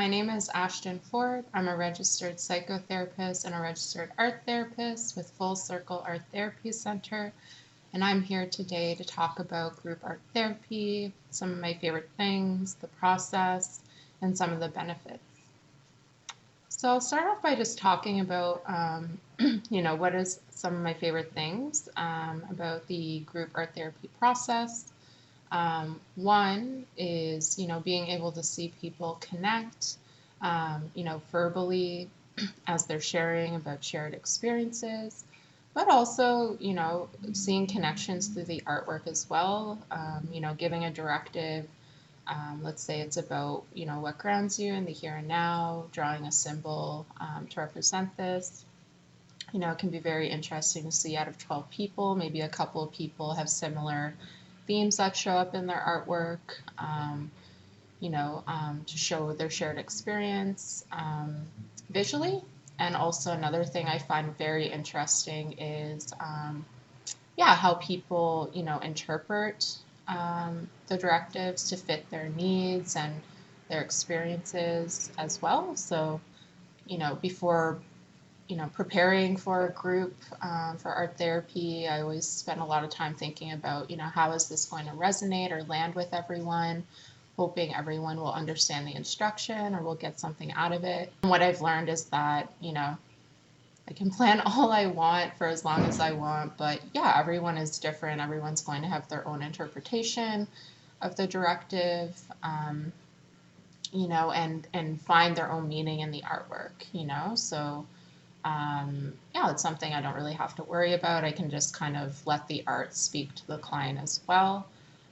My name is Ashtyn Ford. I'm a registered psychotherapist and a registered art therapist with Full Circle Art Therapy Center. And I'm here today to talk about group art therapy, some of my favorite things, the process, and some of the benefits. So I'll start off by just talking about, what is some of my favorite things about the group art therapy process. One is, being able to see people connect, verbally as they're sharing about shared experiences, but also, seeing connections through the artwork as well, giving a directive. Let's say it's about, what grounds you in the here and now, drawing a symbol to represent this. It can be very interesting to see out of 12 people, maybe a couple of people have similar themes that show up in their artwork, to show their shared experience visually. And also another thing I find very interesting is, how people, interpret the directives to fit their needs and their experiences as well. So, before preparing for a group for art therapy, I always spend a lot of time thinking about, how is this going to resonate or land with everyone, hoping everyone will understand the instruction or will get something out of it. And what I've learned is that, I can plan all I want for as long as I want, but everyone is different. Everyone's going to have their own interpretation of the directive, and find their own meaning in the artwork, so it's something I don't really have to worry about. I can just kind of let the art speak to the client as well.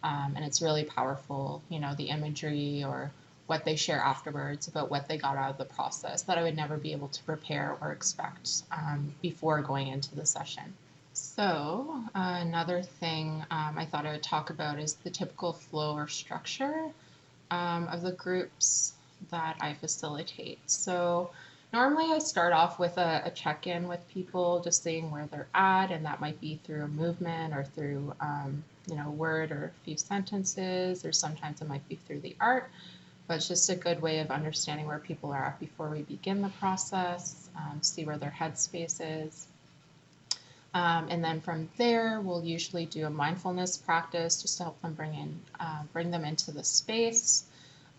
And it's really powerful, the imagery or what they share afterwards about what they got out of the process that I would never be able to prepare or expect before going into the session. So another thing I thought I would talk about is the typical flow or structure of the groups that I facilitate. So normally I start off with a check-in with people, just seeing where they're at, and that might be through a movement or through a word or a few sentences, or sometimes it might be through the art, but it's just a good way of understanding where people are at before we begin the process, see where their headspace is. And then from there, we'll usually do a mindfulness practice just to help them bring them into the space.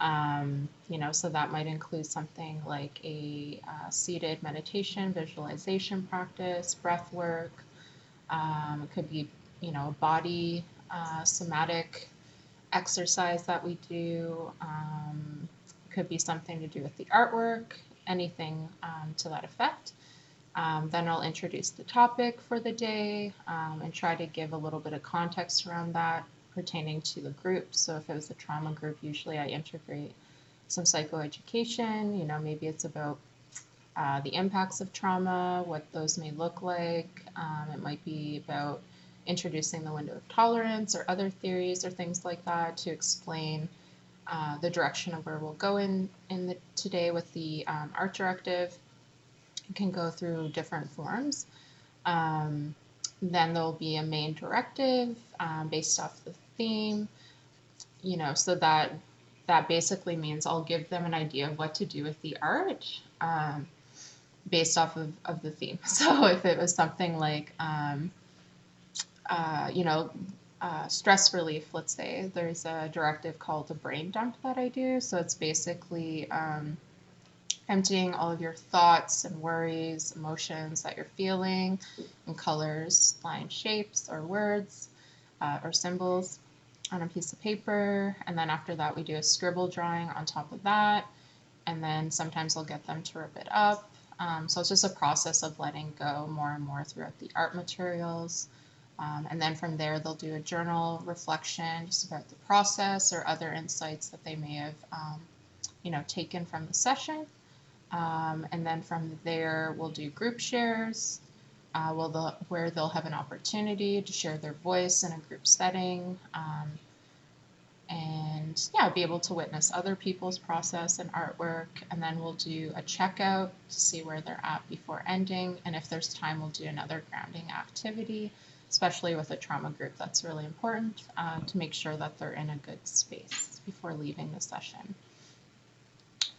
So that might include something like a seated meditation, visualization practice, breath work. It could be, a body somatic exercise that we do. It could be something to do with the artwork, anything to that effect. Then I'll introduce the topic for the day and try to give a little bit of context around that pertaining to the group. So if it was a trauma group, usually I integrate some psychoeducation, maybe it's about the impacts of trauma, what those may look like. It might be about introducing the window of tolerance or other theories or things like that to explain the direction of where we'll go today with the art directive. It can go through different forms. Then there'll be a main directive based off the theme, so that basically means I'll give them an idea of what to do with the art based off of the theme. So if it was something like, stress relief, let's say, there's a directive called a brain dump that I do. So it's basically emptying all of your thoughts and worries, emotions that you're feeling in colors, lines, shapes, or words, or symbols on a piece of paper. And then after that, we do a scribble drawing on top of that. And then sometimes I'll get them to rip it up. So it's just a process of letting go more and more throughout the art materials. And then from there, they'll do a journal reflection just about the process or other insights that they may have, taken from the session. And then from there, we'll do group shares, where they'll have an opportunity to share their voice in a group setting, and be able to witness other people's process and artwork. And then we'll do a checkout to see where they're at before ending. And if there's time, we'll do another grounding activity, especially with a trauma group. That's really important to make sure that they're in a good space before leaving the session.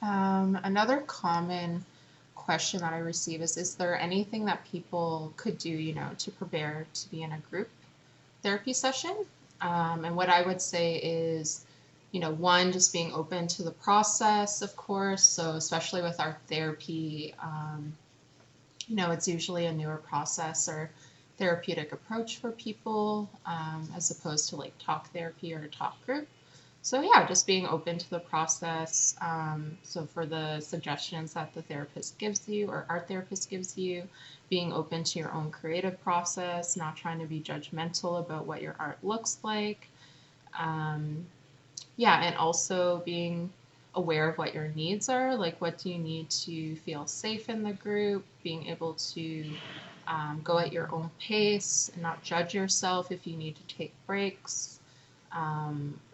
Another common question that I receive is there anything that people could do, to prepare to be in a group therapy session? And what I would say is, one, just being open to the process, of course. So, especially with our therapy, it's usually a newer process or therapeutic approach for people, as opposed to like talk therapy or a talk group. So yeah, just being open to the process. So for the suggestions that the therapist gives you or our therapist gives you, being open to your own creative process, not trying to be judgmental about what your art looks like. Um, yeah, and also being aware of what your needs are. Like, what do you need to feel safe in the group? Being able to go at your own pace and not judge yourself if you need to take breaks.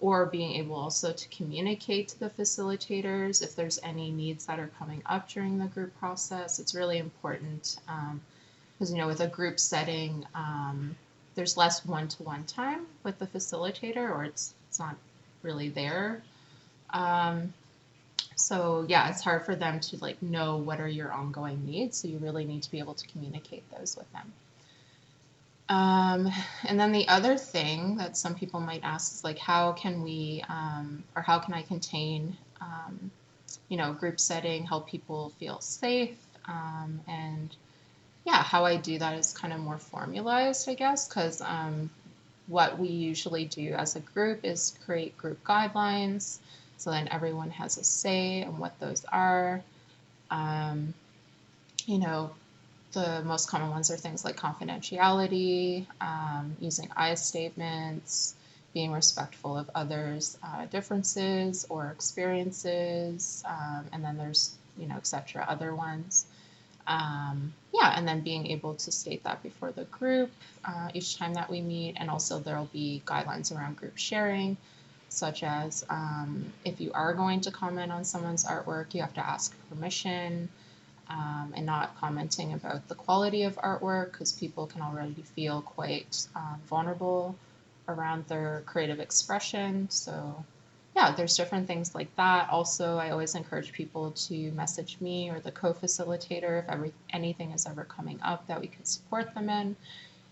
Or being able also to communicate to the facilitators if there's any needs that are coming up during the group process. It's really important because, with a group setting, there's less one-to-one time with the facilitator, or it's not really there. Um, so yeah, it's hard for them to like know what are your ongoing needs. So you really need to be able to communicate those with them. And then the other thing that some people might ask is like, how can we, or how can I contain, group setting, help people feel safe? And yeah, how I do that is kind of more formalized, I guess, because what we usually do as a group is create group guidelines. So then everyone has a say in what those are. Um, you know, the most common ones are things like confidentiality, using I statements, being respectful of others' differences or experiences, and then there's, etc. other ones. Yeah, and then being able to state that before the group each time that we meet, and also there'll be guidelines around group sharing, such as if you are going to comment on someone's artwork, you have to ask permission, and not commenting about the quality of artwork because people can already feel quite vulnerable around their creative expression. So yeah, there's different things like that. Also, I always encourage people to message me or the co-facilitator if anything is ever coming up that we could support them in.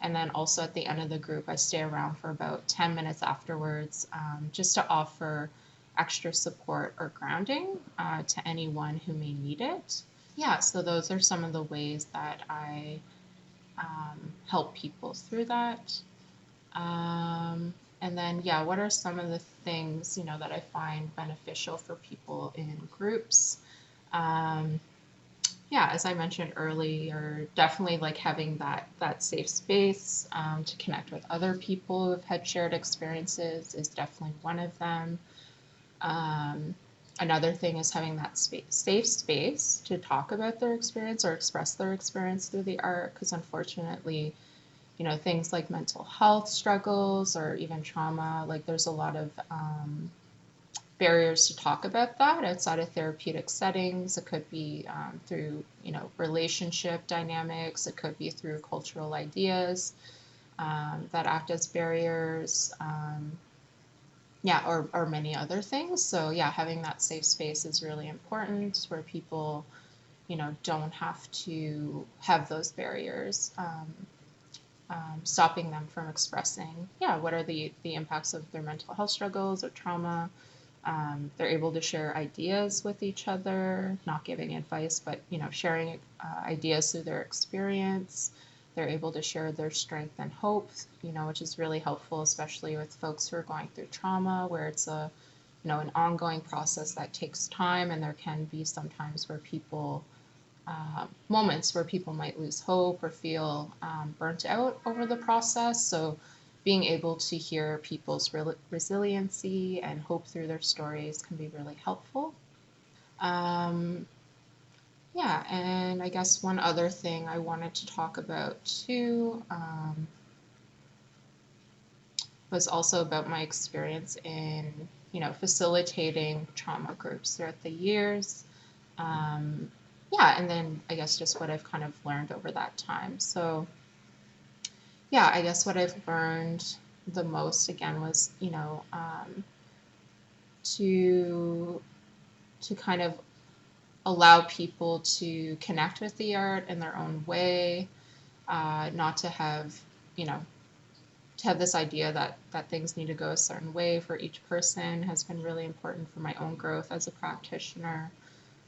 And then also at the end of the group, I stay around for about 10 minutes afterwards, just to offer extra support or grounding to anyone who may need it. Yeah, so those are some of the ways that I help people through that. And then, yeah, what are some of the things, that I find beneficial for people in groups? Um, yeah, as I mentioned earlier, definitely like having that safe space to connect with other people who've had shared experiences is definitely one of them. Um, Another thing is having that safe space to talk about their experience or express their experience through the art, because unfortunately, things like mental health struggles or even trauma, like there's a lot of barriers to talk about that outside of therapeutic settings. It could be through, relationship dynamics. It could be through cultural ideas that act as barriers. Yeah, or many other things. So yeah, having that safe space is really important where people, don't have to have those barriers. Stopping them from expressing, yeah, what are the impacts of their mental health struggles or trauma. They're able to share ideas with each other, not giving advice, but sharing ideas through their experience. They're able to share their strength and hope, which is really helpful, especially with folks who are going through trauma, where it's an ongoing process that takes time, and there can be sometimes where people moments where people might lose hope or feel burnt out over the process. So being able to hear people's resiliency and hope through their stories can be really helpful. Um, yeah, and I guess one other thing I wanted to talk about too was also about my experience in, facilitating trauma groups throughout the years. Um, yeah, and then I guess just what I've kind of learned over that time. So yeah, I guess what I've learned the most again was, to kind of allow people to connect with the art in their own way, not to have, to have this idea that things need to go a certain way for each person has been really important for my own growth as a practitioner.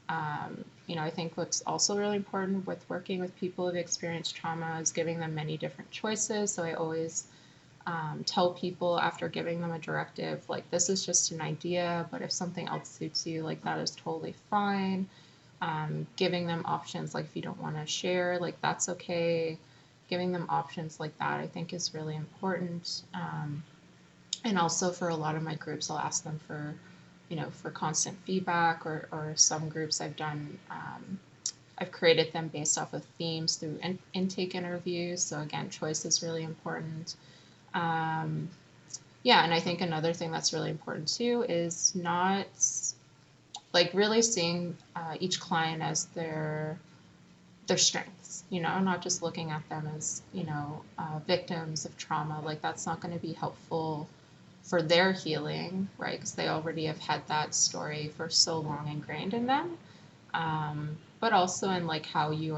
I think what's also really important with working with people who've experienced trauma is giving them many different choices. So I always tell people after giving them a directive, like, this is just an idea, but if something else suits you, like, that is totally fine. Giving them options, like, if you don't want to share, like, that's okay. Giving them options like that, I think, is really important. And also for a lot of my groups, I'll ask them for, for constant feedback, or some groups I've done, I've created them based off of themes through intake interviews. So again, choice is really important. Yeah, and I think another thing that's really important too is not, like, really seeing each client as their strengths, not just looking at them as, victims of trauma. Like, that's not going to be helpful for their healing, right? Because they already have had that story for so long ingrained in them. But also in, like, how you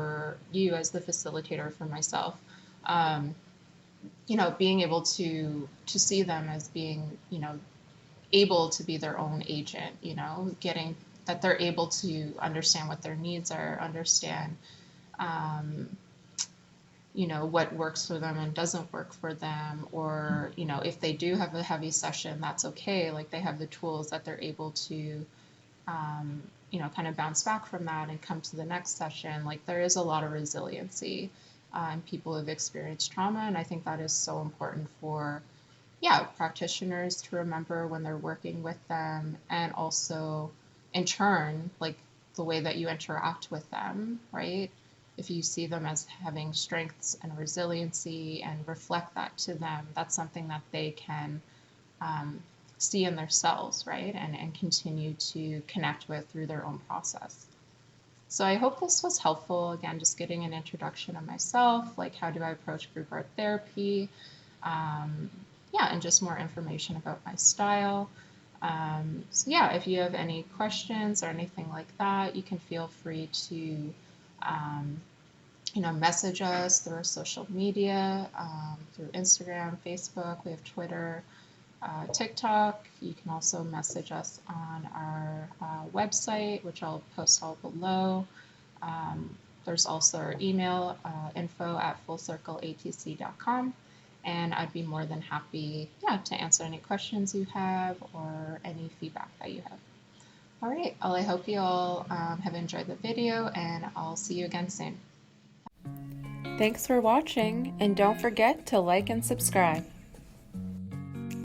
as the facilitator for myself, being able to see them as being, able to be their own agent, getting that they're able to understand what their needs are, understand, what works for them and doesn't work for them, or, if they do have a heavy session, that's okay. Like, they have the tools that they're able to, kind of bounce back from that and come to the next session. Like, there is a lot of resiliency in people who've experienced trauma, and I think that is so important for, practitioners to remember when they're working with them, and also in turn, like, the way that you interact with them, right? If you see them as having strengths and resiliency and reflect that to them, that's something that they can see in themselves, right? And continue to connect with through their own process. So I hope this was helpful. Again, just getting an introduction of myself, like, how do I approach group art therapy? And just more information about my style. So yeah, if you have any questions or anything like that, you can feel free to message us through our social media, through Instagram, Facebook. We have Twitter, TikTok. You can also message us on our website, which I'll post all below. There's also our email, info@fullcircleatc.com. And I'd be more than happy, to answer any questions you have or any feedback that you have. All right, well, I hope you all have enjoyed the video, and I'll see you again soon. Thanks for watching, and don't forget to like and subscribe.